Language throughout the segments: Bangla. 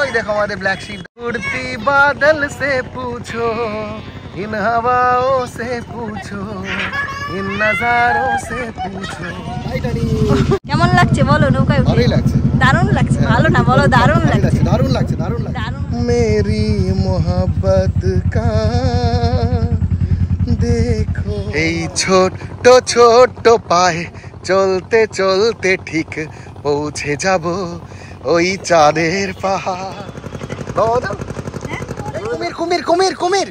ওই দেখো আমাদের ব্ল্যাক শিপ। উড়তি বাদল সে পুছো, इन हवाओं से पूछो, इन नजारों से पूछो। কেমন লাগছে বলো নৌকায় উঠে? ভালোই লাগছে। দারুণ লাগছে। ভালো না বলো, দারুণ লাগছে। দারুণ লাগছে, দারুণ লাগছে। मेरी मोहब्बत का देखो। এই ছোট ছোট পায়ে চলতে চলতে ঠিক পৌঁছে যাব ওই চাঁদের পাহাড়। কুমির কুমির কুমির কুমির,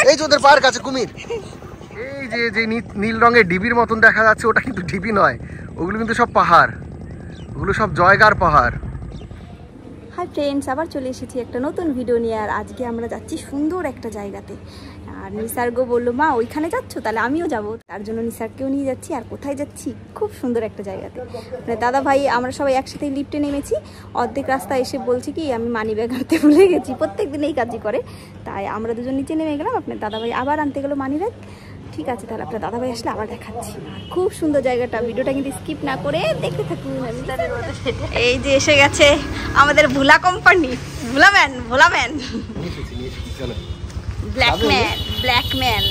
এই যে ওদের পাহাড় কাছে কুমির। এই যে যে নীল রঙের ডিবির মতন দেখা যাচ্ছে, ওটা কিন্তু ডিবি নয়, ওগুলো কিন্তু সব পাহাড়, ওগুলো সব জয়গার পাহাড়। হাই ফ্রেন্ডস, আবার চলে এসেছি একটা নতুন ভিডিও নিয়ে। আর আজকে আমরা যাচ্ছি সুন্দর একটা জায়গাতে। আর নিসার্গ বললো মা ওইখানে যাচ্ছ, তাহলে আমিও যাব। তার জন্য নিসার্গকেও নিয়ে যাচ্ছি। আর কোথায় যাচ্ছি? খুব সুন্দর একটা জায়গাতে। মানে দাদা ভাই আমরা সবাই একসাথে লিফটে নেমেছি। অর্ধেক রাস্তা এসে বলছি কি আমি মানি ব্যাগ আনতে ভুলে গেছি। প্রত্যেক দিন এই কাজই করে। তাই আমরা দুজন নিচে নেমে গেলাম, আপনার দাদা ভাই আবার আনতে গেলো মানি ব্যাগ। ঠিক আছে, তাহলে আপনার দাদাভাই আসলে আবার দেখাচ্ছি। খুব সুন্দর জায়গাটা, ভিডিওটা কিন্তু স্কিপ না করে দেখতে থাকুন। এই যে এসে গেছে আমাদের ভোলা কোম্পানি, ভোলাম্যান ভোলাম্যান, ব্ল্যাকম্যান ব্ল্যাকম্যান।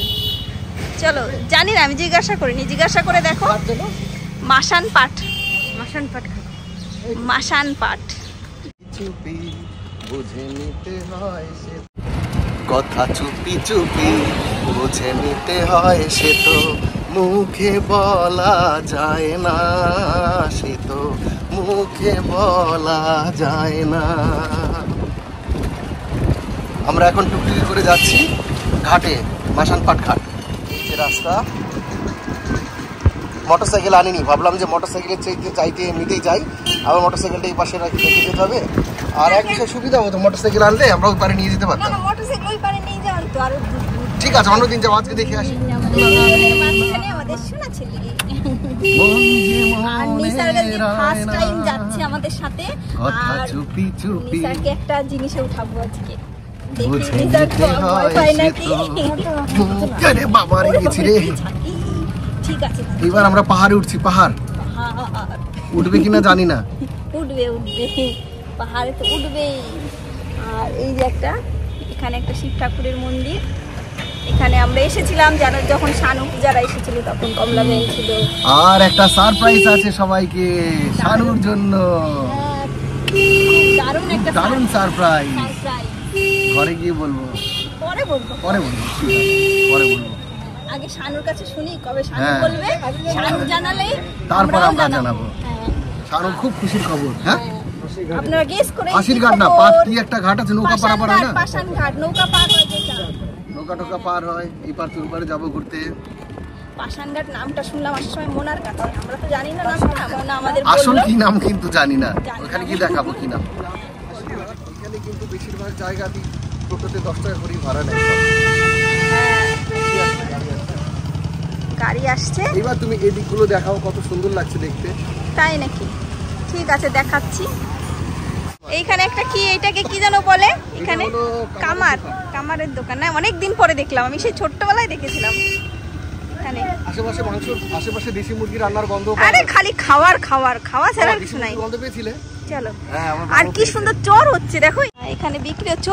চলো, জানি না, আমি জিজ্ঞাসা করিনি, জিজ্ঞাসা করে দেখো। মাসান পাট, মাসান পাট, মাসান পাট। বুঝে নিতে হয় সে কথা, চুপি চুপি বুঝে নিতে হয় সে তো মুখে বলা যায় না, সে তো মুখে বলা যায় না। আমরা এখন টুকটুকি করে যাচ্ছি ঘাটে, মাসানপাট ঘাট। এই যে রাস্তা। মোটরসাইকেল আনিনি, ভাবলাম যে মোটরসাইকেলের চাইতে এমনিতেই যাই, আবার মোটরসাইকেলটা এই পাশে রেখে যেতে হবে। আর এক বিষয় সুবিধা হতো, মোটরসাইকেল আনলে আমরা ওই পারে নিয়ে যেতে পারতাম। ঠিক আছে, অন্যদিন যাবো, আজকে দেখে আসি। একটা জিনিসে উঠাবো আজকে। ঠিক আছে, এবার আমরা পাহাড়ে উঠছি। পাহাড় উঠবে কিনা জানি না। উঠবে উঠবে, পাহাড়ে তো উঠবেই। আর এই যে একটা, এখানে একটা শিব ঠাকুরের মন্দির। এখানে আমরা এসেছিলাম জানো, যখন শানু পূজারা এসেছিল তখন কমলা ব্যাং ছিল। আর একটা সারপ্রাইজ আছে সবাইকে শানুর জন্য, দারুণ একটা দারুণ সারপ্রাইজ। ঘরে গিয়ে বলবো, পরে বলবো, পরে বলবো, পরে বলবো। আগে শানুর কাছে শুনি কবে শানু বলবে, শানু জানালে তারপর আমরা জানাবো। শানুর খুব খুশির খবর। হ্যাঁ, আপনারা গেস করে। পাশের ঘাট না, পাশ কি একটা ঘাট আছে, নৌকা পারাপার হয় না? পাশান ঘাট, নৌকা পার হয় যেটা, নৌকা টোকা পার হয়। এই পার তোর পারে যাবো ঘুরতে। পাশান ঘাট নামটা শুনলাম আসার সময় মোনার কাছে, আমরা তো জানি না নামটা, মোনা আমাদের আসল কি নাম কিন্তু জানি না। ওখানে কি দেখাবো কি নাম। এখানে কিন্তু বেশিরভাগ জায়গাতেই টোটোতে 10 টাকা করে ভাড়া নেয়। গাড়ি আসছে। এবার তুমি এদিকগুলো দেখাও, কত সুন্দর লাগছে দেখতে। তাই নাকি? ঠিক আছে, দেখাচ্ছি। এইখানে একটা কি, এটাকে কি যেন বলে, এখানে কামার, কামারের দোকান না, অনেক দিন পরে দেখলাম। আমি সেই ছোট্টবেলায় দেখেছিলাম। এখানে আশেপাশে মাংস, আশেপাশে দেশি মুরগি রান্নার গন্ধ। আরে খালি খাওয়ার খাওয়ার, খাওয়া ছাড়া কিছু নাই। গন্ধ পেয়েছিলে? চলো। আর কি সুন্দর চর হচ্ছে দেখো, এখানে বিক্রি হচ্ছে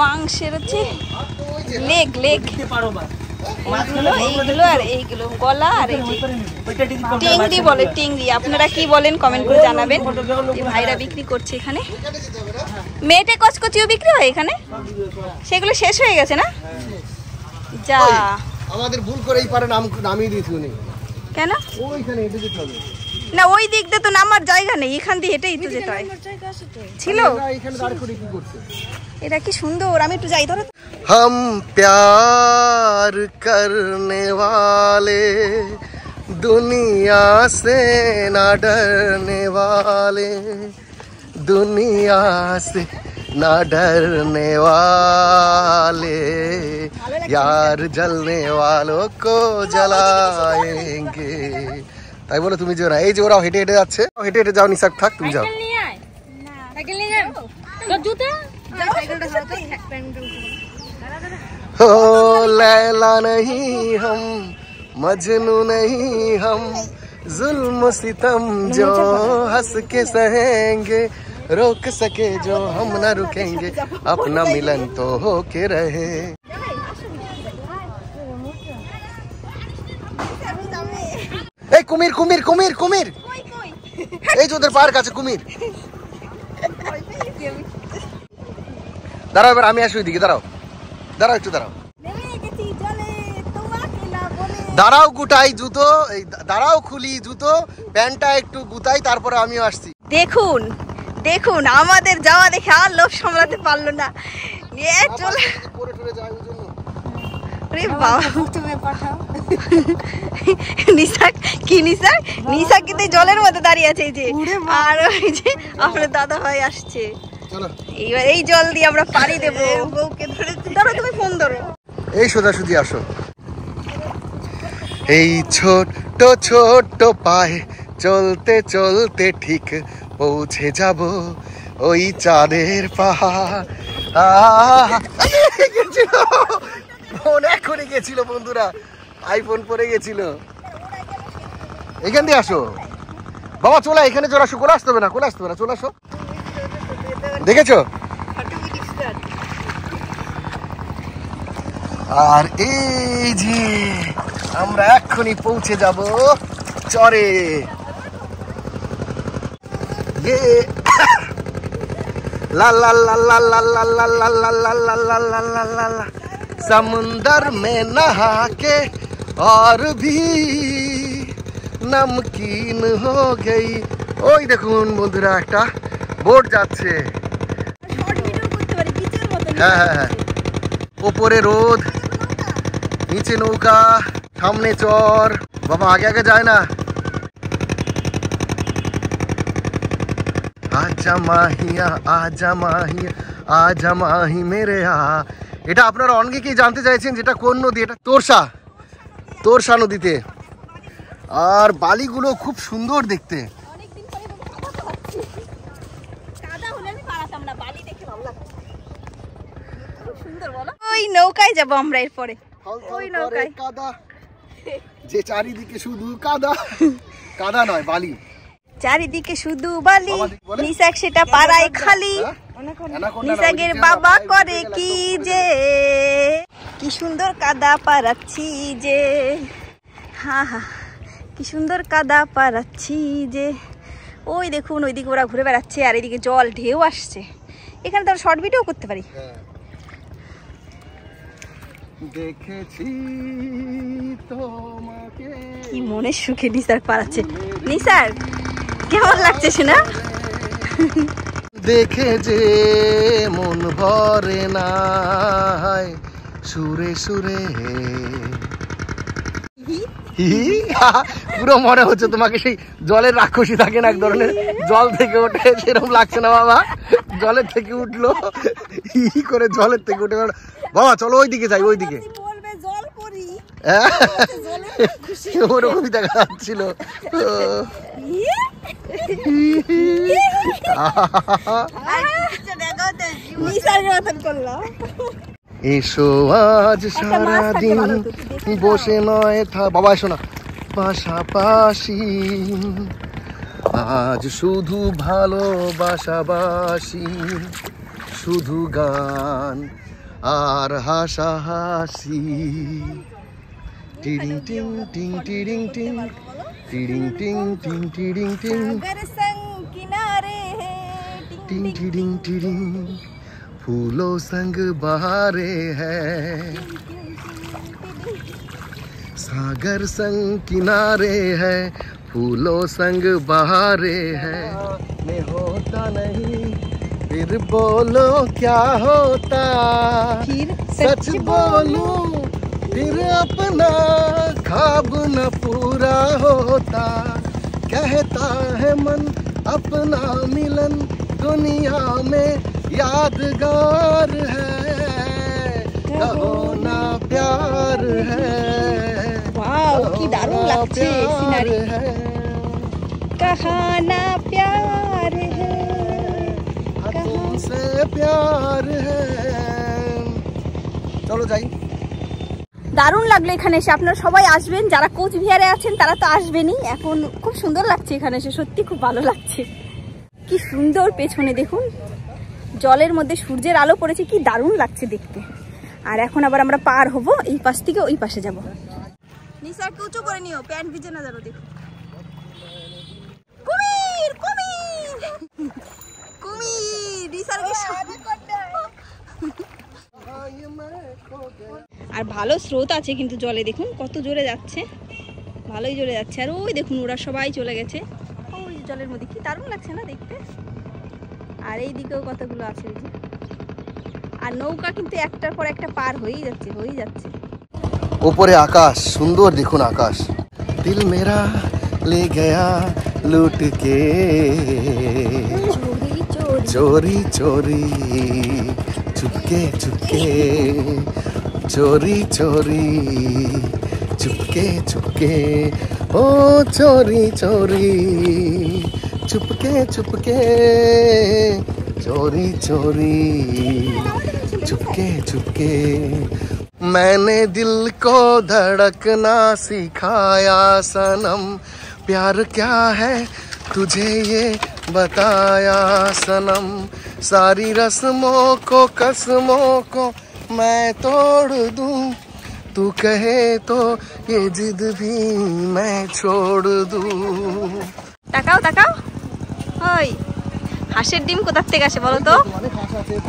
মাংসের, হচ্ছে লেগ লেগ, এইগুলো আর এইগুলো গলা, আর এই টিংরি বলে, টিংরি। আপনারা কি বলেন কমেন্ট করে জানাবেন। এই ভাইরা বিক্রি করছে এখানে। মেটে কচকচিও বিক্রি হয় এখানে, সেগুলো শেষ হয়ে গেছে না? যা, আমাদের ভুল করে এই পারে নামিয়ে দিয়েছি উনি। কেন? ওইখানে হেঁটে যেতে হবে না, ওই দিক দিয়ে তো নামার জায়গা নেই, এখান দিয়ে হেঁটেই তো যেতে হয়। ছিল এখানে দাঁড় করে কি করছে? এটা কি সুন্দর, আমি একটু যাই। ধরো, हम प्यार करने वाले दुनिया से न डरने वाले, दुनिया से न डरने वाले, यार जलने वालों को जलाएंगे। তাই বলে তুমি যেও না। এই যে ওরা হেঁটে হেঁটে যাচ্ছে, হেঁটে হেঁটে যাও। নিসাক থাক, তুমি যাও। हो लैला नहीं हम, मजनू नहीं हम, जुल्म सितम जो हंस के सहेंगे, रोक सके जो हम न रुकेंगे अपना मिलन तो होके रहे। এই কুমির কুমির কুমির কুমির এই যে ওদের পার্ক আছে কুমির। দাঁড়াও এবার আমি আসি ওইদিকে, দাঁড়াও দাঁড়াও একটু দাঁড়াও, দাঁড়াও গুটাই জুতো, এই দাঁড়াও খুলি জুতো, প্যান্টটা একটু গুতাই, তারপরে আমিও আসছি। দেখুন দেখুন আমাদের যাওয়া দেখে আর লোভ সামলাতে পারলো না, চলে নিশা কিন্তু জলের মধ্যে দাঁড়িয়ে আছে, এই যে আর ওই যে আপনার দাদা ভাই আসছে, এইবার এই জল দিয়ে আমরা পানি দেবো। বউকে ধরে ধরো, তুমি ফোন ধরো, এই সোজাসুজি আসো। এই ছোট্ট ছোট্ট পায়ে চলতে চলতে ঠিক পৌঁছে যাব ওই চাঁদের পাহাড়। ফোন এখনই গেছিল বন্ধুরা, আইফোন পরে গেছিল। এখান দিয়ে আসো বাবা, চলে এখানে চলে আসো, কোলে আসতে হবে না, কোলে আসতে হবে না, চলে আসো। দেখেছো? আর এই যে আমরা এক্ষুনি পৌঁছে যাব চরে। লা লা লা লা লা লা লা লা লা লা লা লা লা ला ला ला समुंदर में नहा के और भी नमकीन हो गई। ওই দেখুন বন্ধুরা একটা বোট যাচ্ছে। হ্যাঁ হ্যাঁ হ্যাঁ, ওপরে রোদ, নিচে নৌকা, সামনে চর। বাবা আগে আগে যায় না। আজা মাহিয়া আজা মাহিয়া আজা মাহি মেরে আ। এটা আপনারা অনেকেই জানতে চাইছেন যেটা কোন নদী, এটা তোরসা, তোরসা নদীতে। আর বালিগুলো খুব সুন্দর দেখতে। ওই নৌকায় যাবো আমরা এরপরে, ওই নৌকায়। কাদা, যে চারিদিকে শুধু কাদা, কাদা নয় বালি, চারিদিকে শুধু বালি, নিশাক সেটা পাড়ায় খালি, নিশাকের বাবা করে কি যে, কি সুন্দর কাদা পাড়াচ্ছি যে, হা হা কি সুন্দর কাদা পাড়াচ্ছি যে। ওই দেখুন ওইদিকে ওরা ঘুরে বেড়াচ্ছে, আর এদিকে জল ঢেউ আসছে। এখানে তো শর্ট ভিডিও করতে পারি। দেখেছি তোমাকে, কি মনের সুখে নিসার পাড়াচ্ছে। নিসার কেমন লাগছে শোনা? দেখে যে মন ভরে না সুরে সুরে। পুরো মনে হচ্ছে তোমাকে সেই জলের রাক্ষসী থাকে না এক ধরনের, জল থেকে ওঠে, সেরকম লাগছে না বাবা। জলের থেকে উঠলো হি করে, জলের থেকে উঠে। বাবা চলো ওইদিকে যাই, ওইদিকে ওরকমই দেখা যাচ্ছিল। এসো আজ সারাদিন বসে নয় বাবা, এসো না পাশাপাশি, আজ শুধু ভালোবাসাবাসি, শুধু গান আর হাসাহাসি। টিডিং টিং টিং টিডিং টিং টিডিং টিং টিং টিডিং টিং টিং টিডিং টিডিং फूलों संग बहारे हैं, सागर संग किनारे है, फूलों संग बहारे हैं। में होता नहीं फिर बोलो क्या होता, फिर सच बोलो फिर अपना ख्वाब न पूरा होता, कहता है मन अपना मिलन दुनिया में यादगार है, कहो ना प्यार है। वाओ की दारुण লাগছে সিনারি, कहा ना प्यार है, तुमसे प्यार है। চলো যাই। দারুণ লাগলো এখানে এসে। আপনারা সবাই আসবেন, যারা কোচবিহারে আছেন তারা তো আসবেনই। এখন খুব সুন্দর লাগছে এখানে এসে, সত্যি খুব ভালো লাগছে। কি সুন্দর পেছনে দেখুন, জলের মধ্যে সূর্যের আলো পড়েছে, কি দারুণ লাগছে দেখতে। আর এখন আবার আমরা পার হব, এই পাশ থেকে ওই পাশে যাব। নিসারকে উঁচু করে নিও, প্যান্ট ভিজে না যাবে। দেখুন কুমির কুমির কুমির নিসারকে। আর ভালো স্রোত আছে কিন্তু জলে, দেখুন কত জোরে যাচ্ছে, ভালোই জোরে যাচ্ছে। আর ওই দেখুন ওরা সবাই চলে গেছে ওই জলের মধ্যে, কি দারুণ লাগছে না দেখতে। আর এই দিকেও কতগুলো আছে, আর নৌকা কিন্তু একটার পর একটা পার হয়েই যাচ্ছে। উপরে আকাশ সুন্দর, দেখুন আকাশ। দিল মেরা লে গয়া লুট কে চোরি চোরি চুপকে চুপকে চোরি চোরি চুপকে চুপকে ও চोरी चोरी चुपके चुपके चोरी चोरी चुपके चुपके मैंने दिल को धड़कना सिखाया सनम प्यार क्या है तुझे ये बताया सनम सारी रस्मों को कसमों को मैं तोड़ दूं तू कहे तो ये जिद भी मैं छोड़ दूं। তাকাও তাকাও, ওই হাঁসের ডিম কোথা থেকে আসে বলো তো?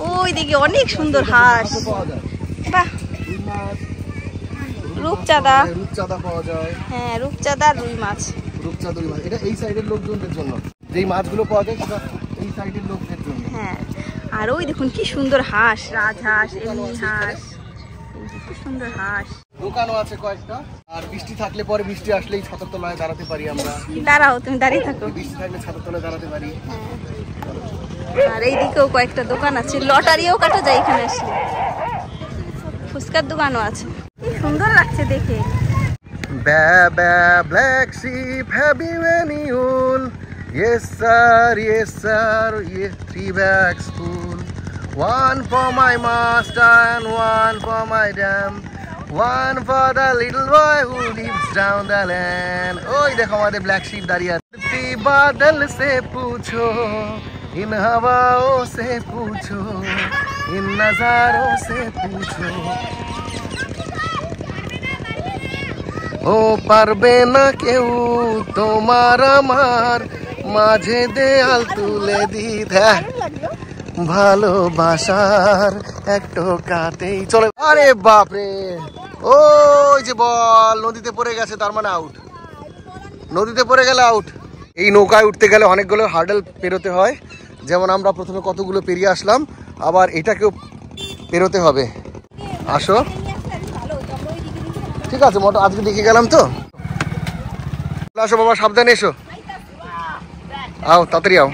ওই দিকে অনেক সুন্দর হাঁস। বাহ, রূপচাঁদা পাওয়া যায়। হ্যাঁ, রূপচাঁদা রুই মাছ। রূপচাঁদা রুই মাছ এটা এই সাইডের লোকজনদের জন্য, যেই মাছগুলো পাওয়া যায় সেটা এই সাইডের লোকদের জন্য। হ্যাঁ, আর ওই দেখুন কি সুন্দর হাঁস, রাজহাঁস, এমনি হাঁস, কি সুন্দর হাঁস। দোকানও আছে কয়েকটা। আর বৃষ্টি থাকলে পরে, বৃষ্টি আসলেই ছাতার তলায় দাঁড়াতে পারি আমরা। দাঁড়াও, তুমি দাঁড়িয়ে থাকো। বৃষ্টি থাকলে ছাতার তলায় দাঁড়াতে পারি। আর এই দিকেও কয়েকটা দোকান আছে, লটারিও কাটা যায় এখানে আসলে। ফুচকার দোকানও আছে, কি সুন্দর লাগছে দেখে। Black sheep heavy many ul yes sir yes 3 bags full one for my master and one for my dam one for the little boy who lives down the land ওই দেখো আমাদের ব্ল্যাক শিপ দাঁড়িয়ে আছে বাদল से पूछो इन हवाओं से पूछो इन नजारों से पूछो ও পারবে না কেউ তোমার আমার মাঝে দেয়াল তুলে দিতে ভালোবাসার একটু কাতেই চলে। আরে বাপরে, ওই যে বল নদীতে পড়ে গেছে, তার মানে আউট। নদীতে পড়ে গেলে আউট। এই নৌকায় উঠতে গেলে অনেকগুলো হার্ডেল পেরোতে হয়, যেমন আমরা প্রথমে কতগুলো পেরিয়ে আসলাম, আবার এটাকেও পেরোতে হবে। আসো, ঠিক আছে, মোটর আজকে দেখে গেলাম তো। আসো বাবা, সাবধানে এসো, আও তাড়াতাড়ি আও,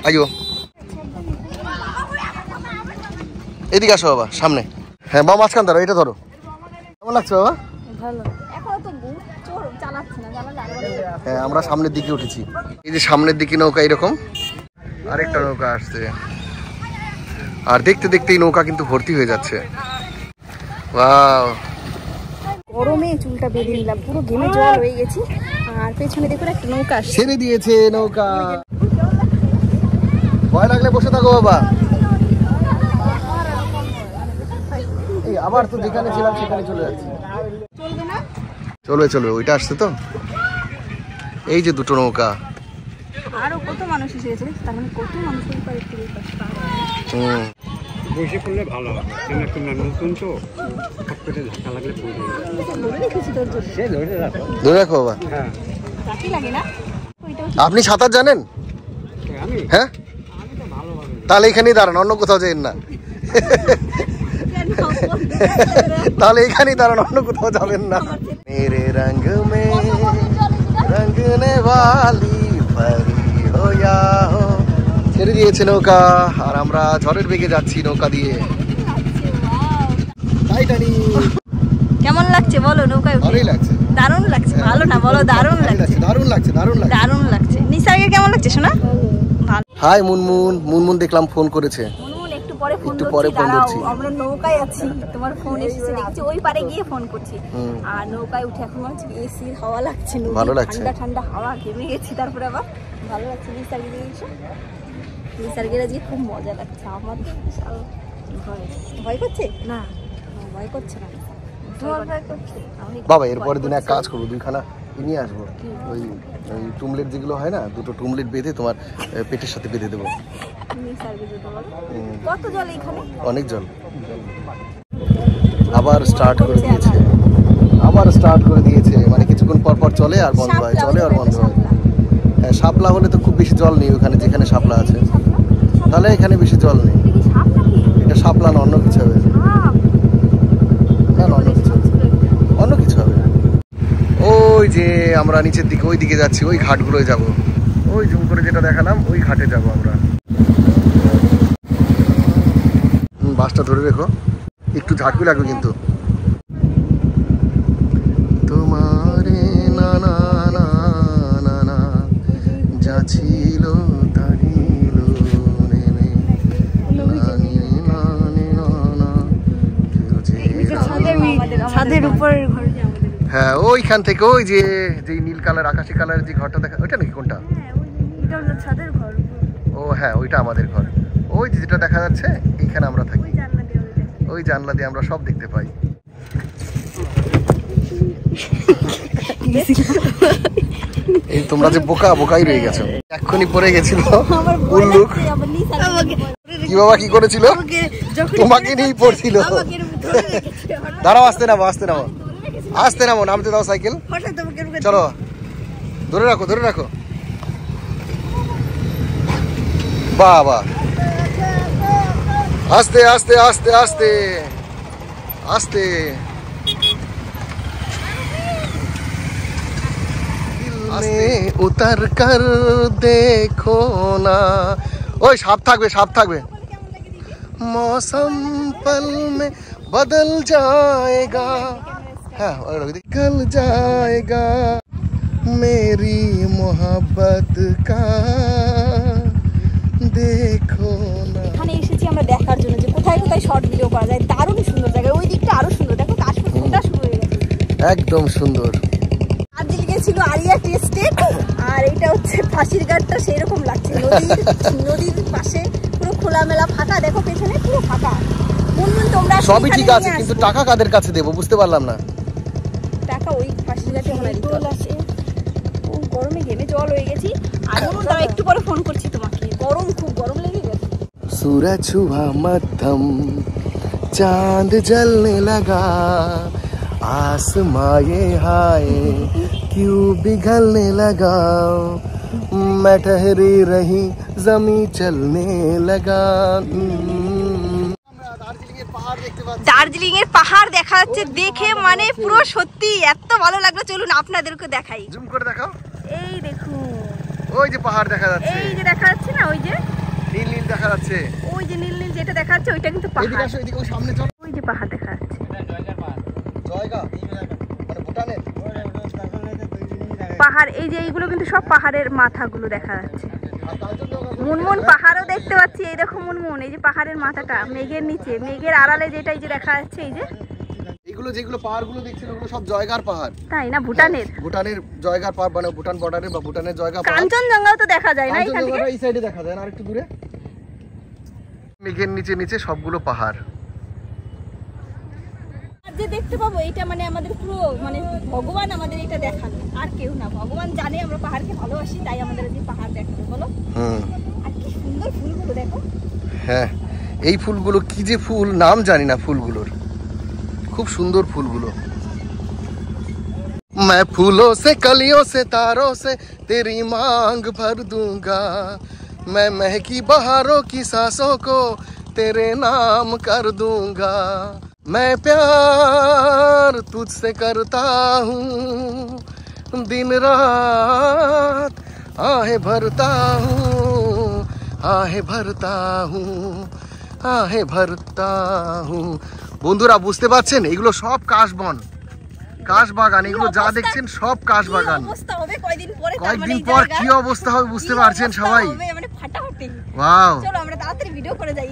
আইও এদিকে আসো বাবা, সামনে। হ্যাঁ বাবা, মাঝখান ধরো, এটা ধরো। কেমন লাগছে বাবা? হ্যাঁ, আমরা সামনের দিকে উঠেছি। এই যে সামনের দিকে নৌকা এরকম, আরেকটা নৌকা আসছে, আর দেখতে দেখতেই নৌকা কিন্তু ভর্তি হয়ে যাচ্ছে। ওয়াও, গরমে চুলটা বেঁধে নিলাম, পুরো ঘেমে জল হয়ে গেছি। আর পেছনে দেখুন একটা নৌকা ছেড়ে দিয়েছে নৌকা। ভয় লাগলে বসে থাকো বাবা। এই আবার তো যেখানে ছিলাম সেখানে চলে যাচ্ছি। চলবে না? চলবে চলবে, ওইটা আসছে তো। এই যে দুটো নৌকা, আরো কত মানুষ এসেছে, তার মানে কত মানুষ বসে পড়লে ভালো হয়, কেন একটু নতুন তো পকেটে ধাক্কা লাগলে পড়ে যাবে। ধরে রাখো বাবা। হ্যাঁ, লাগে না? আপনি সাঁতার জানেন? আমি হ্যাঁ, আমি তো ভালোভাবে। তাহলে এখানেই দাঁড়ান, অন্য কোথাও যাবেন না। তাহলে এখানেই দাঁড়ান, অন্য কোথাও যাবেন না। মেরে রঙ মে রঙনে वाली परी हो या हो। ছেড়ে দিয়েছে নৌকা, আর আমরা ঝড়ের বেগে যাচ্ছি নৌকা দিয়ে। কেমন লাগছে বলো নৌকায় উঠে? ভালোই লাগছে। দারুণ লাগছে। ভালো না বলো, দারুণ লাগছে। দারুণ লাগছে, দারুণ লাগছে, দারুণ লাগছে। নিসারকে কেমন লাগছে শোনা? ভালো। হাই মুনমুন, মুনমুন দেখলাম ফোন করেছে। মুনমুন একটু পরে ফোন একটু পরে ফোন করছি। আমরা নৌকায় আছি, তোমার ফোন এসেছে দেখছি, ওই পারে গিয়ে ফোন করছি। আর নৌকায় উঠে এখন হচ্ছে এসির হাওয়া লাগছে, ভালো লাগছে, ঠান্ডা ঠান্ডা হাওয়া, ঘেমে গেছি। তারপরে আবার ভালো লাগছে। নিসারকে দেখছো নিসার্গের আজকে খুব মজা লাগছে। আমার বিশাল ভয় করছে না, ভয় করছে না, তোমার ভয় করছে? বাবা এরপরের দিন এক কাজ করবো, দুইখানা নিয়ে আসবো, ওই ওই টুমলেট যেগুলো হয় না, দুটো টুমলেট বেঁধে তোমার পেটের সাথে বেঁধে দেবো। কত জল এখানে? অনেক জল। আবার স্টার্ট করে দিয়েছে, আবার স্টার্ট করে দিয়েছে, মানে কিছুক্ষণ পর পর চলে আর বন্ধ হয়, চলে আর বন্ধ হয়। হ্যাঁ, শাপলা হলে তো খুব বেশি জল নেই ওখানে, যেখানে শাপলা আছে, তাহলে এখানে বেশি জল নেই। এটা শাপলা না, অন্য কিছু হবে। না, অন্য কিছু হবে, অন্য কিছু হবে। ওই যে আমরা নিচের দিকে ওই দিকে যাচ্ছি, ওই ঘাটগুলোয় যাব, ওই জুম করে যেটা দেখালাম ওই ঘাটে যাব আমরা। বাসটা ধরে রেখো, একটু ঝাঁকু লাগবে কিন্তু। তোমারে না না না না না যা ছিল তারিল নেমে ছাদের উপরের ঘর। হ্যাঁ, ওইখান থেকে ওই যে নীল কালার আকাশি কালার যে ঘরটা দেখা, ওইটা নাকি? কোনটা? ছাদের ঘর। ও হ্যাঁ, ওইটা আমাদের ঘর। ওই যেটা দেখা যাচ্ছে এইখানে আমরা থাকি, ওই জানলা দিয়ে আমরা সব দেখতে পাই। এই তোমরা যে বোকা বোকাই রয়ে গেছো, এক্ষুনি পড়ে গেছিল উল্লুক। কি বাবা কি করেছিল? তোমাকে নিয়েই পড়ছিল। দাঁড়াও, আসতে নামো, আসতে নামো, আসতে নামো, নামতে দাও সাইকেল। চলো, ধরে রাখো, ধরে রাখো। বাবা, আস্তে আস্তে আস্তে আস্তে আস্তে। উতার কর দেখো না, ওই সাপ থাকবে, সাপ থাকবে। মৌসম পল মে বদল যায়েগা, হ্যাঁ निकल जाएगा मेरी मोहब्बत का देखो ना। এখানে এসেছি আমরা দেখার জন্য যে কোথায় কোথায় শর্ট ভিডিও করা যায়। দারুণ সুন্দর জায়গা, ওই দিকটা আরো সুন্দর, দেখো কাশফুল ফোটা শুরু হয়ে গেছে, একদম সুন্দর। দার্জিলিং ছিল আরিয়া টি এস্টেট, আর এটা হচ্ছে ফাঁসির ঘাটটা, সেই রকম লাগছে। নদীর পাশে পুরো খোলামেলা ফাঁকা, দেখো পেছনে পুরো ফাঁকা। মুনমুন তোমরা সবই ঠিক আছে, কিন্তু টাকা কাদের কাছে দেবো বুঝতে পারলাম না। টাকা ওই ফাঁসির ঘাটে মনে আছে। ও গরমে ঘেমে জল হয়ে গেছি। আর মুনমুন দাঁড়াও, একটু পরে ফোন করছি তোমাকে, গরম খুব গরম লেগে গেছে। सूरज हुआ मध्यम, चांद जलने लगा, आसमां ये हाय क्यों पिघलने लगा, मैं ठहरी रही जमी चलने लगा। দার্জিলিং এর পাহাড় দেখা যাচ্ছে, দেখে মানে পুরো সত্যি এত ভালো লাগলো। চলুন আপনাদেরকে দেখাই, জুম করে দেখাও। এই দেখুন, ওই যে পাহাড় দেখা যাচ্ছে, এই যে দেখা যাচ্ছে না, ওই যে নীল নীল দেখা যাচ্ছে, ওই যে নীল নীল যেটা দেখা যাচ্ছে ওইটা কিন্তু এদিকে পাহাড়। আসো, এদিকে, ওই সামনে চলো। ওই যে পাহাড় দেখা যাচ্ছে, জয়গা মানে ভুটানের পাহাড়। এই যে এইগুলো কিন্তু সব পাহাড়ের মাথাগুলো দেখা যাচ্ছে। মুনমুন পাহাড়ও দেখতে পাচ্ছি, এই দেখো মুনমুন, এই যে পাহাড়ের মাথাটা মেঘের নিচে, মেঘের আড়ালে যেটা এই যে দেখা যাচ্ছে, এই যে এগুলো যেগুলো পাহাড়গুলো দেখছেন ওগুলো সব জয়গার পাহাড়, তাই না? ভুটানের, ভুটানের জয়গার পাহাড়, মানে ভুটান বর্ডারের বা ভুটানের জয়গা পাহাড়। কাঞ্চনজঙ্ঘাও তো দেখা যায় না এখান থেকে? এই সাইডে দেখা যায় না, আরেকটু দূরে। মেঘের নিচে নিচে সবগুলো পাহাড়। আর যে দেখতে পাবো এটা মানে আমাদের পুরো মানে ভগবান আমাদের এটা দেখানো, আর কেউ না। ভগবান জানে আমরা পাহাড়কে ভালোবাসি, তাই আমাদের যে পাহাড় দেখাবে, বলো। আর কি সুন্দর ফুলগুলো দেখো। হ্যাঁ, এই ফুলগুলো কি যে ফুল, নাম জানি না ফুলগুলোর, খুব সুন্দর ফুলগুলো। मैं फूलों से कलियों से तारों से तेरी मांग भर दूंगा, मैं महकी बहारों की सांसों को तेरे नाम कर दूंगा, मैं प्यार तुझसे करता हूँ दिन रात, आहें भरता हूँ, आहें भरता हूँ, आहें भरता हूँ। বন্ধুরা বুঝতে পারছেন, এগুলো সব কাশবন, কাশবাগান, এগুলো যা দেখছেন সব কাশবাগান। কয়েকদিন পর কি অবস্থা হবে বুঝতে পারছেন সবাই। ওয়াও, চলো আমরা তাড়াতাড়ি ভিডিও করে যাই,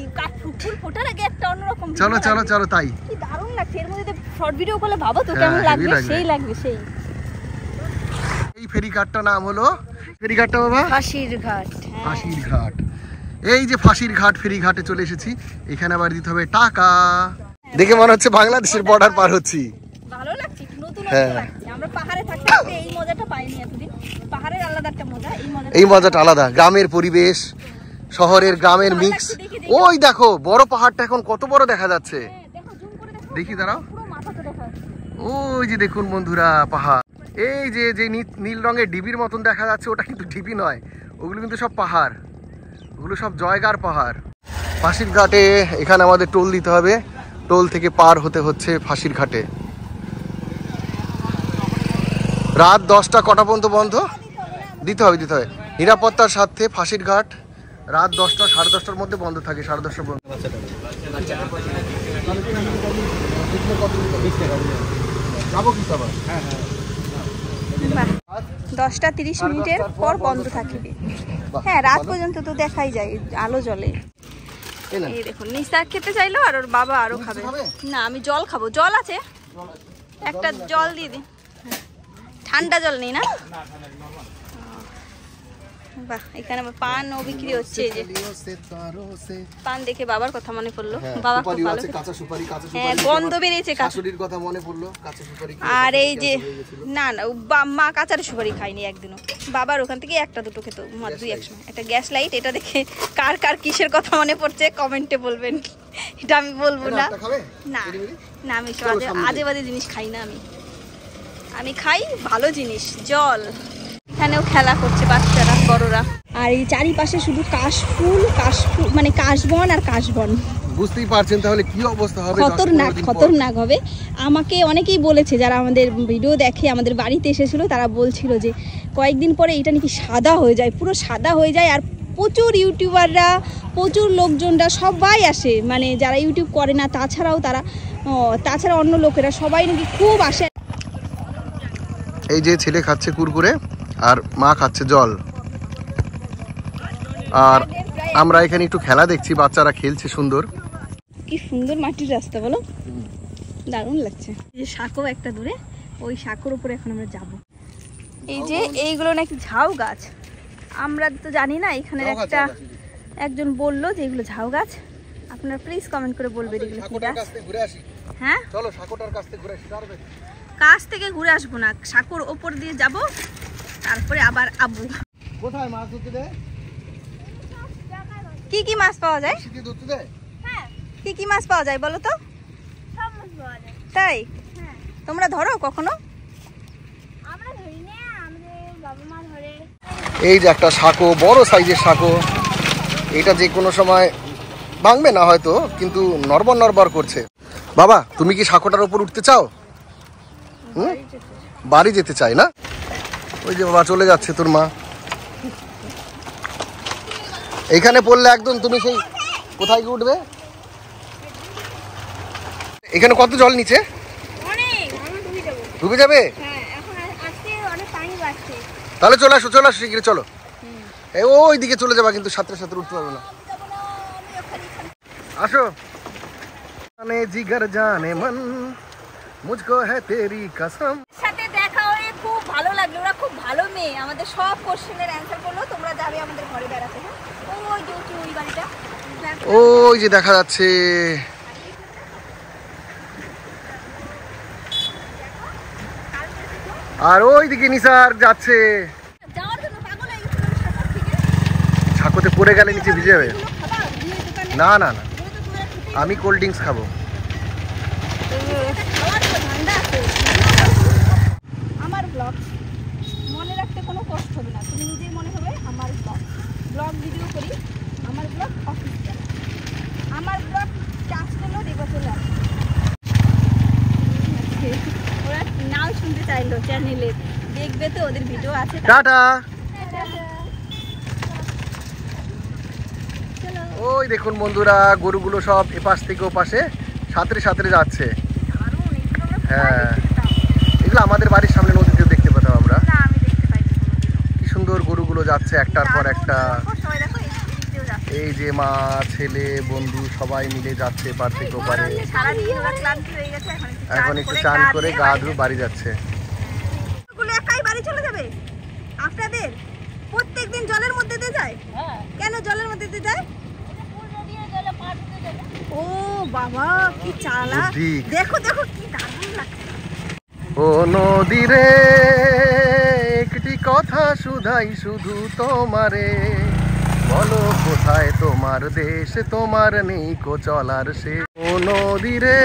ফুল ফোটার আগে একটা অন্যরকম। চলো চলো চলো, তাই কি দারুণ লাগছে। এর মধ্যে শর্ট ভিডিও করলে ভাবো তো কেমন লাগবে, সেই লাগবে সেই। এই ফেরিঘাটটার নাম হলো, ফেরিঘাটটা বাবা ফাঁসির ঘাট। ফাঁসির ঘাট। এই যে ফাঁসির ঘাট ফেরিঘাটে চলে এসেছি। এখানে আবার দিতে হবে টাকা। দেখে মনে হচ্ছে বাংলাদেশের বর্ডার পার হচ্ছি। ভালো লাগছে, নতুন হ্যাঁ। লাগছে। আমরা পাহাড়ে থাকতে এই মজাটা পাইনি এতদিন। পাহাড়ের আলাদা একটা মজা, এই মজাটা আলাদা। গ্রামের পরিবেশ, শহরের গ্রামের মিক্স। ওই দেখো বড় পাহাড়টা এখন কত বড় দেখা যাচ্ছে। দেখো জুম করে দেখো, দেখি দাঁড়াও। পুরো মাথাটা দেখা যাচ্ছে। ওই যে দেখুন বন্ধুরা পাহাড়। এই যে যে নীল রঙের ডিবির মতন দেখা যাচ্ছে, ওটা কিন্তু ডিবি নয়, ওগুলো কিন্তু সব পাহাড়। ওগুলো সব জয়গার পাহাড়। ফাঁসির ঘাটে এখানে আমাদের টোল দিতে হবে। টোল থেকে পার হতে হচ্ছে ফাঁসির ঘাটে। রাত 10টা কটা পর্যন্ত বন্ধ? দিতে হবে। নিরাপত্তার সাথে ফাঁসির ঘাট রাত 10টা 10:30টার মধ্যে বন্ধ থাকে, 10:30 পর্যন্ত। 10টা 30 মিনিটের পর বন্ধ থাকবে। হ্যাঁ, রাত পর্যন্ত তো দেখাই যায়, আলো জ্বলে। এই দেখুন নিস্তার খেতে চাইলো আর ওর বাবা আরো খাবে। না, আমি জল খাবো। জল আছে? একটা জল দিয়ে দিন। ঠান্ডা জল নেই না? বাহ, এখানে পানও বিক্রি হচ্ছে। এই যে পান দেখে বাবার কথা মনে পড়লো। বাবা খুব ভালো। হ্যাঁ, গন্ধ বেরিয়েছে। কথা মনে পড়লো, কাঁচা সুপারি। আর এই যে না মা কাঁচার সুপারি খাইনি একদিনও। বাবার ওখান থেকে একটা দুটো খেতো, দুই একসময়। একটা গ্যাস লাইট, এটা দেখে কার কার কিসের কথা মনে পড়ছে কমেন্টে বলবেন। এটা আমি বলবো না। না না, আমি আজে বাজে জিনিস খাই না। আমি খাই ভালো জিনিস। জল। এখানেও খেলা করছে বাচ্চারা, বড়রা। আর এই চারিপাশে শুধু কাশফুল, মানে কাশবন আর কাশবন। বুঝতেই পারছেন তাহলে কি অবস্থা হবে। খতরনাক হবে। আমাকে অনেকেই বলেছে, যারা আমাদের ভিডিও দেখে, আমাদের বাড়িতে এসেছিল, তারা বলছিল যে কয়েকদিন পরে এটা নাকি সাদা হয়ে যায়, পুরো সাদা হয়ে যায়। আর প্রচুর ইউটিউবাররা, প্রচুর লোকজনরা সবাই আসে, মানে যারা ইউটিউব করে না, তাছাড়া অন্য লোকেরা সবাই নাকি খুব আসে। এই যে ছেলে খাচ্ছে কুরকুরে আর মা খাচ্ছে জল। আর আমরা এখানে একটু খেলা দেখছি, বাচ্চারা খেলছে সুন্দর। কি সুন্দর মাটির রাস্তা বলো, দারুণ লাগছে। এই যে শাকও একটা দূরে, ওই শাকর উপরে এখন আমরা যাব। এই যে এইগুলো নাকি ঝাউ গাছ, আমরা তো জানি না। এখানে একজন বললো যে এগুলো ঝাউ গাছ। আপনারা প্লিজ কমেন্ট করে বলবেন এগুলো কি গাছ। হ্যাঁ, চলো শাকটার কাছ থেকে ঘুরে আসি। কাছ থেকে ঘুরে আসবো না, শাকর ওপর দিয়ে যাব, তারপরে আবার আবু। কোথায় মাছ ধরতে দেয়? কি কি মাছ পাওয়া যায়? ধরতে দেয়? হ্যাঁ। কি মাছ পাওয়া যায় বলো তো? সব মাছ পাওয়া যায়। তাই? হ্যাঁ। তোমরা ধরো কখনো? আমরা ধরি না, আমাদের বাবা মা ধরে। এই যে একটা শাকো, বড় সাইজের শাকো। এটা যে কোনো সময় ভাঙবে না হয়তো, কিন্তু নড়বড় করছে। বাবা, তুমি কি শাকোটার উপর উঠতে চাও? বাড়ি যেতে চাই না? ওই যে বাবা চলে যাচ্ছে তোর মা। এইখানে পড়লে একদম তুমি সেই কোথায় গিয়ে উঠবে? এখানে কত জল নিচে? ডুবে যাবে? তাহলে চলে আসো শীঘ্রই চলো। ওই দিকে চলে যাবা, কিন্তু সাঁতরে উঠতে পারবে না। আসো। জিগার জানে মন মুঝকো হ্যাঁ তেরি কসম। সাথে দেখা হয়ে খুব ভালো লাগলো। ওরা খুব ভালো মেয়ে, আমাদের সব কোশ্চেনের অ্যানসার করলো। তোমরা যাবে আমাদের ঘরে বেড়াতে। ওই যে ওই বাড়িটা, ওই যে দেখা যাচ্ছে। আর ওই দিকে নিসার যাচ্ছে। ছাকোতে পড়ে গেলে নিচে ভিজে যাবে। না না না, আমি কোল্ড ড্রিঙ্কস খাবো। আমার ব্লগ মনে রাখতে কোনো কষ্ট হবে না, তুমি নিজেই মনে হবে আমার ব্লগ ভিডিও করি। আমার ব্লগ অফিসিয়াল, আমার ব্লগ চার্জ করলেও দেখো চলে আসে। ওরা নাও শুনতে চাইলো চ্যানেলে, দেখবে তো ওদের ভিডিও আছে। টাটা। ওই দেখুন বন্ধুরা, গরুগুলো সব এপাশ থেকে ওপাশে সাঁতরে যাচ্ছে। হ্যাঁ, এগুলো আমাদের বাড়ির সামনে নদীতে দেখতে পেতাম আমরা। কি সুন্দর গরুগুলো যাচ্ছে একটার পর একটা। এই যে মা, ছেলে, বন্ধু সবাই মিলে যাচ্ছে এপার থেকে ওপারে। এখন একটু চান করে গা ধুয়ে বাড়ি যাচ্ছে। একাই বাড়ি চলে যাবে আপনাদের? প্রত্যেকদিন জলের মধ্যে দিয়ে যায়? কেন জলের মধ্যে দিয়ে যায়? ও বাবা কি চালাক, দেখো দেখো কি দারুণ লাগছে। ও নদী রে একটি কথা শুধাই শুধু তোমারে, বলো কোথায় তোমার দেশ, তোমার নেই কো চলার সে। ও নদী রে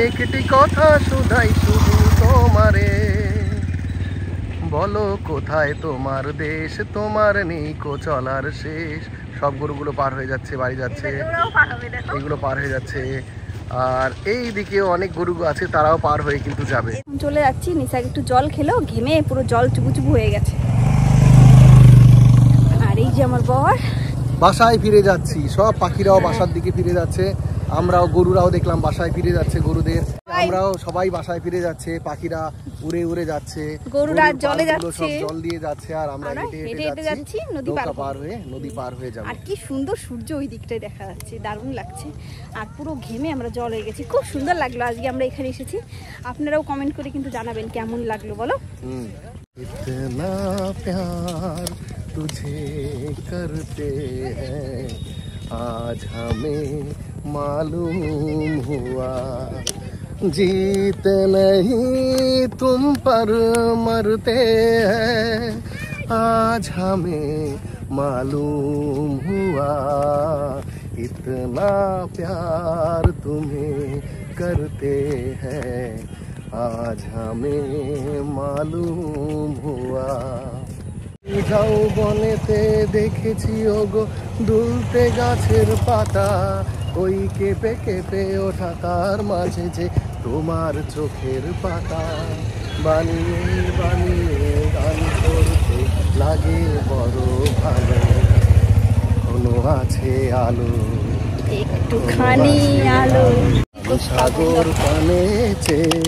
একটি কথা শুধাই শুধু তোমারে, বলো কোথায় তোমার দেশ, তোমার নেই কো চলার শেষ। সব গরুগুলো পার হয়ে যাচ্ছে, বাড়ি যাচ্ছে, এইগুলো পার হয়ে যাচ্ছে। আর এই দিকে অনেক গরু আছে, তারাও পার হয়ে কিন্তু যাবে। চলে যাচ্ছি, নিশা একটু জল খেলো, ঘেমে পুরো জল চুবুচুবু হয়ে গেছে। আর এই যে আমার বর, বাসায় ফিরে যাচ্ছি। সব পাখিরাও বাসার দিকে ফিরে যাচ্ছে, আমরাও গরুরাও দেখলাম বাসায় ফিরে যাচ্ছে গরুদের, আমরাও সবাই বাসায় ফিরে যাচ্ছে। পাখিরা উড়ে উড়ে যাচ্ছে, গরুরা জলে যাচ্ছে, সব জল দিয়ে যাচ্ছে, আর আমরা হেঁটে হেঁটে যাচ্ছি নদী পার হয়ে যাব। আর কি সুন্দর সূর্য ওই দিকটায় দেখা যাচ্ছে, দারুণ লাগছে। আর পুরো ঘেমে আমরা জল হয়ে গেছি, খুব সুন্দর লাগলো আজকে আমরা এখানে এসেছি। আপনারাও কমেন্ট করে কিন্তু জানাবেন কেমন লাগলো, বলো। ইতনা প্যার तुझे करते हैं आज हमें मालूम हुआ, जीते नहीं तुम पर मरते हैं आज हमें मालूम हुआ, इतना प्यार तुम्हें करते हैं आज हमें मालूम हुआ। যাও বনেতে দেখেছি ওগো দুলতে গাছের পাতা, ওই কেঁপে কেঁপে ওঠা তার মাঝে যে তোমার চোখের পাতা, বানিয়ে বানিয়ে গান করতে লাগে বড় ভালো, কোনো আছে আলো একটুখানি আলো, সাগর পানে চেয়ে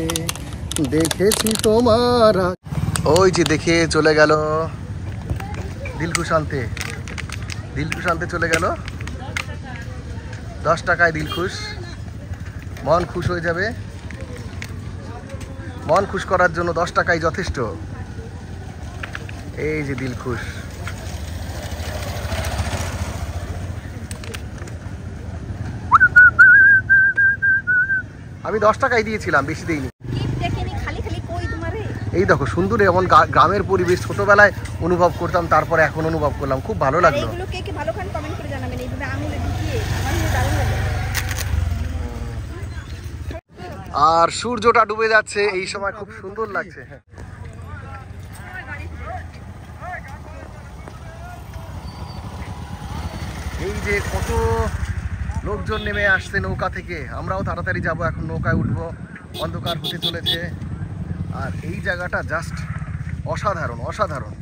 দেখেছি তোমার। ওই যে দেখে চলে গেল দিলখুশ আনতে চলে গেল। 10 টাকায় দিলখুশ, মন খুশ হয়ে যাবে। মন খুশ করার জন্য 10 টাকাই যথেষ্ট। এই যে দিলখুশ, আমি 10 টাকাই দিয়েছিলাম, বেশি দিইনি। এই দেখো সুন্দর এমন গ্রামের পরিবেশ ছোটবেলায় অনুভব করতাম, তারপরে এখন অনুভব করলাম, খুব ভালো লাগলো। আর সূর্যটা ডুবে যাচ্ছে এই সময়, খুব সুন্দর লাগছে। এই যে কত লোকজন নেমে আসছে নৌকা থেকে, আমরাও তাড়াতাড়ি যাব, এখন নৌকায় উঠবো, অন্ধকার হতে চলেছে। আর এই জায়গাটা জাস্ট অসাধারণ অসাধারণ,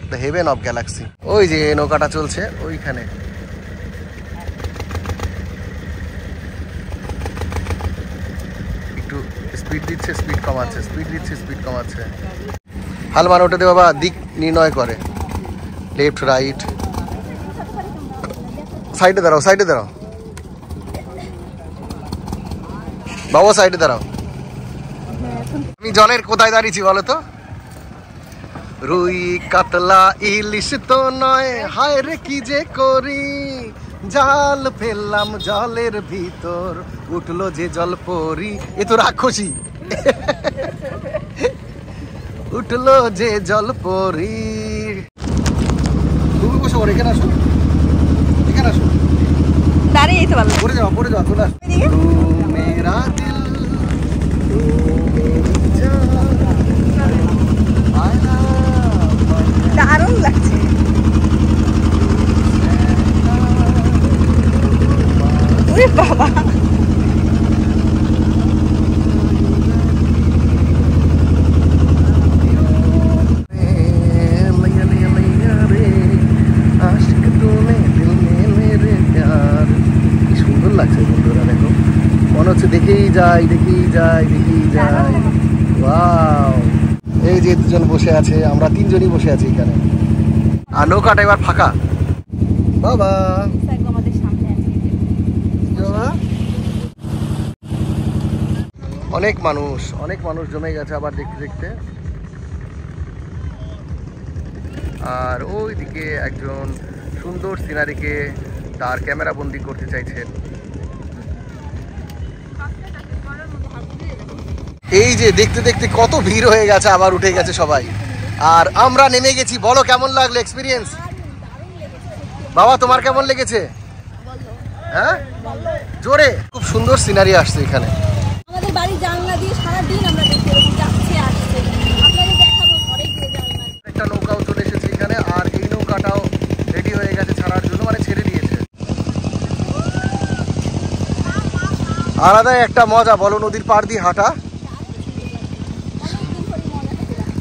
দ্য হেভেন অফ গ্যালাক্সি। ওই যে নৌকাটা চলছে ওইখানে, একটু স্পিড দিচ্ছে, স্পিড কমাচ্ছে, স্পিড দিচ্ছে, স্পিড কমাচ্ছে। হালমান ওটাতে বাবা দিক নির্ণয় করে, লেফট রাইট। সাইডে দাঁড়াও, সাইডে দাঁড়াও বাবা, সাইডে দাঁড়াও। আমি জলের কোথায় দাঁড়িয়েছি বলো তো? রুই কাতলা ইলিশ তো নয়, হায় রে কি যে করি, জাল ফেললাম জলের ভিতর, উঠলো যে জল পরি। এ তো রাক্ষসী, উঠলো যে জল পরি। তুমি বসে পড়ে, এখানে আসো, এখানে আসো, দাঁড়িয়ে যেতে পারলাম, পড়ে যাও, পড়ে যাও, চলে আসো। মেরা দিল দারুণ লাগছে। বাবা সুন্দর লাগছে বন্ধুরা, দেখো মনে হচ্ছে দেখেই যাই, দেখেই যাই, দেখেই যাই। ওয়াও, এই যে দুজন বসে আছে, আমরা 3 জনই বসে আছি এখানে। আর নৌকাটা এবার ফাঁকা। বাবা আমাদের সামনে আছে, অনেক মানুষ জমে গেছে আবার দেখতে দেখতে। আর ওইদিকে একজন সুন্দর সিনারিকে তার ক্যামেরা বন্দি করতে চাইছেন। এই যে দেখতে দেখতে কত ভিড় হয়ে গেছে, আবার উঠে গেছে সবাই, আর আমরা নেমে গেছি। বলো কেমন লাগলো এক্সপিরিয়েন্স? বাবা তোমার কেমন লেগেছে? হ্যাঁ জোরে, খুব সুন্দর সিনারি আসছে এখানে। আমাদের বাড়ির জানলা দিয়ে সারা দিন আমরা দেখতে পাচ্ছি যাচ্ছে আসছে। আপনাদের দেখাবো ঘরে গিয়ে জানলা। একটা নৌকাও চলে এসেছে এখানে, আর এই নৌকাটাও রেডি হয়ে গেছে ছাড়ার জন্য, মানে ছেড়ে দিয়েছে। আলাদা একটা মজা, বলো নদীর পাড় দিয়ে হাঁটা।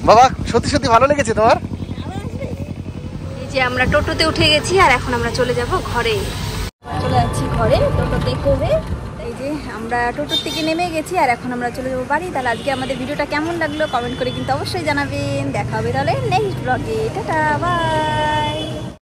বাবা সত্যি সত্যি ভালো লেগেছে তোমার? এই যে আমরা টোটোতে উঠে গেছি আর এখন আমরা চলে যাব ঘরে। চলে যাচ্ছি ঘরে টোটোতে করে। এই যে আমরা টোটোর থেকে নেমে গেছি আর এখন আমরা চলে যাবো বাড়ি। তাহলে আজকে আমাদের ভিডিওটা কেমন লাগলো কমেন্ট করে কিন্তু অবশ্যই জানাবেন। দেখা হবে তাহলে নেক্সট ব্লগে। Tata bye.